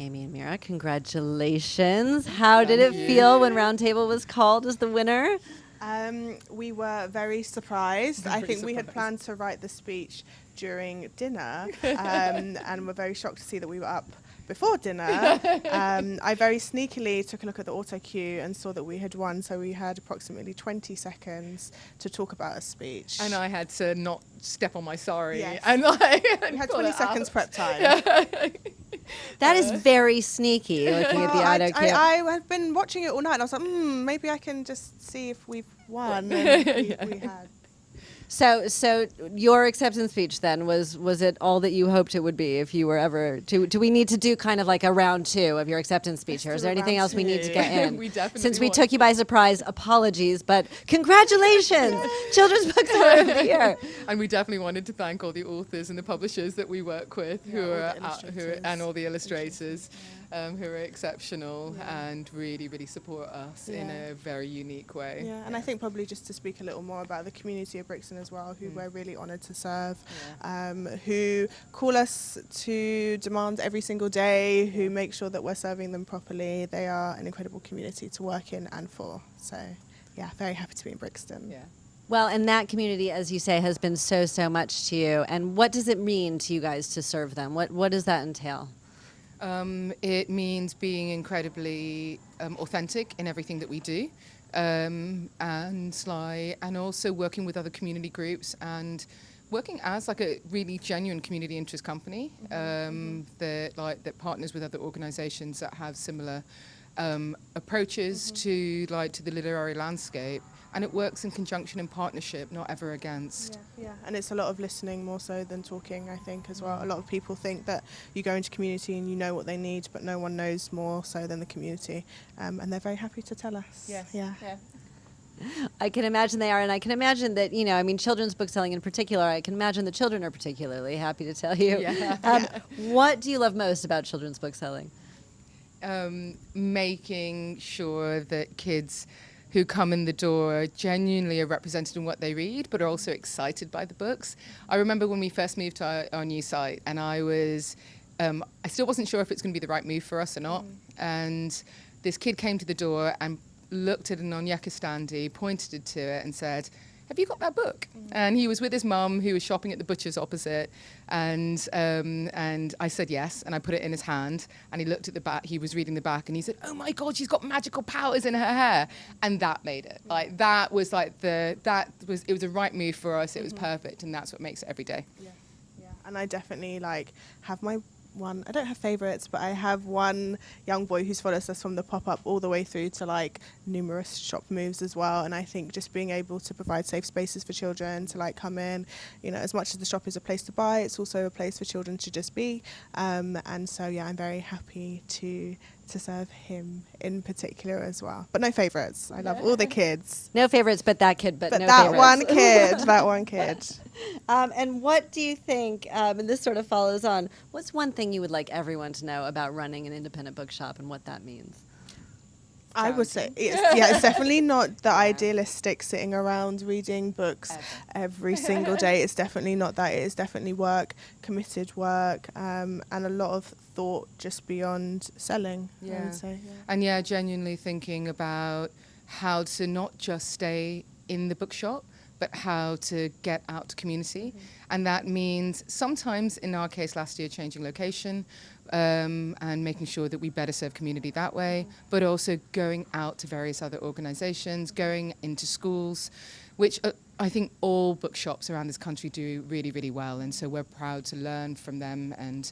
Aimée and Meera, congratulations. How did it feel when Roundtable was called as the winner? We were very surprised. I think we had planned to write the speech during dinner, and were very shocked to see that we were up before dinner. I very sneakily took a look at the auto cue and saw that we had won, so we had approximately 20 seconds to talk about a speech. And I had to not step on my sorry. Yes. And we had 20 seconds prep time. Yeah. That is very sneaky, looking at the auto cue. I had been watching it all night, and I was like, maybe I can just see if we've won. And we had. So your acceptance speech then, was it all that you hoped it would be if you were ever do we need to do kind of like a round 2 of your acceptance speech, or is there anything else we need to get in? We definitely Since we took you by surprise, apologies, but congratulations, Children's Bookseller of the Year. And we definitely wanted to thank all the authors and the publishers that we work with, and all the illustrators, who are exceptional and really, really support us in a very unique way. Yeah, and I think probably just to speak a little more about the community of Brixton as well, who we're really honoured to serve, who call us to demand every single day, who make sure that we're serving them properly. They are an incredible community to work in and for. So, yeah, very happy to be in Brixton. Yeah. Well, and that community, as you say, has been so much to you. And what does it mean to you guys to serve them? What does that entail? It means being incredibly authentic in everything that we do, and also working with other community groups and working as like a really genuine community interest company that partners with other organisations that have similar approaches to the literary landscape. And it works in conjunction and partnership, not ever against. Yeah, and it's a lot of listening more so than talking, I think, as well. A lot of people think that you go into community and you know what they need, but no one knows more so than the community. And they're very happy to tell us. Yes. Yeah. I can imagine they are, and I can imagine that, children's bookselling in particular, I can imagine the children are particularly happy to tell you. Yeah. What do you love most about children's bookselling? Making sure that kids who come in the door genuinely are represented in what they read, but are also excited by the books. I remember when we first moved to our new site, and I still wasn't sure if it's going to be the right move for us or not. And this kid came to the door and looked at an Onyeka standee, pointed to it and said, "Have you got that book?" And he was with his mum, who was shopping at the butcher's opposite, and I said yes, and I put it in his hand, and he looked at the back, he was reading the back, and he said, "Oh my God, she's got magical powers in her hair," and that made it. It was a right move for us. It was perfect, and that's what makes it every day. Yeah, and I definitely have my one. I don't have favourites, but I have one young boy who's followed us from the pop-up all the way through to numerous shop moves as well. And I think just being able to provide safe spaces for children to come in, as much as the shop is a place to buy, it's also a place for children to just be. And so I'm very happy to serve him in particular as well. But no favourites. I love all the kids. No favourites, but that kid, but no that favorites. one kid, that one kid. And what do you think, and this sort of follows on, what's one thing you would like everyone to know about running an independent bookshop and what that means? I would say, it's definitely not the idealistic sitting around reading books every single day. It's definitely not that. It is definitely work, committed work, and a lot of thought just beyond selling, I would say. And genuinely thinking about how to not just stay in the bookshop, but how to get out to community. And that means sometimes, in our case last year, changing location, and making sure that we better serve community that way, but also going out to various other organisations, going into schools, which I think all bookshops around this country do really, really well. And so we're proud to learn from them and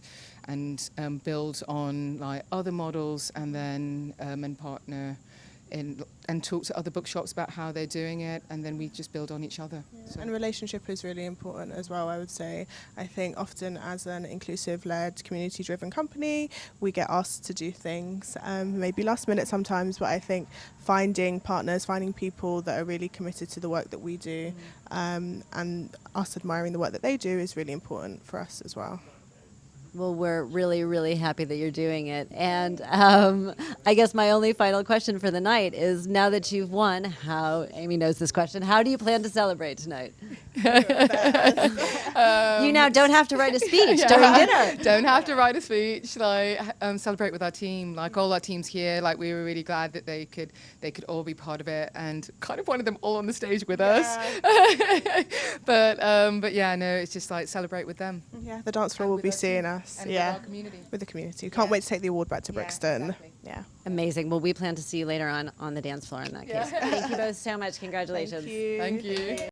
build on other models, and then and partner and talk to other bookshops about how they're doing it, and then we just build on each other. Yeah. So. And relationship is really important as well, I would say. I think often as an inclusive-led, community-driven company, we get asked to do things, maybe last minute sometimes, but I think finding partners, finding people that are really committed to the work that we do, and us admiring the work that they do is really important for us as well. Well, we're really, really happy that you're doing it. And I guess my only final question for the night is, now that you've won, Aimée knows this question, how do you plan to celebrate tonight? You now don't have to write a speech during dinner. Don't have to write a speech. Like celebrate with our team. Like all our teams here. Like we were really glad that they could all be part of it, and kind of wanted them all on the stage with us. But yeah, no, it's just like celebrate with them. Yeah, the dance floor will be seeing us. And with our community. With the community. Can't wait to take the award back to Brixton. Exactly. Yeah. Amazing. Well, we plan to see you later on the dance floor in that case. Thank you both so much. Congratulations. Thank you. Thank you.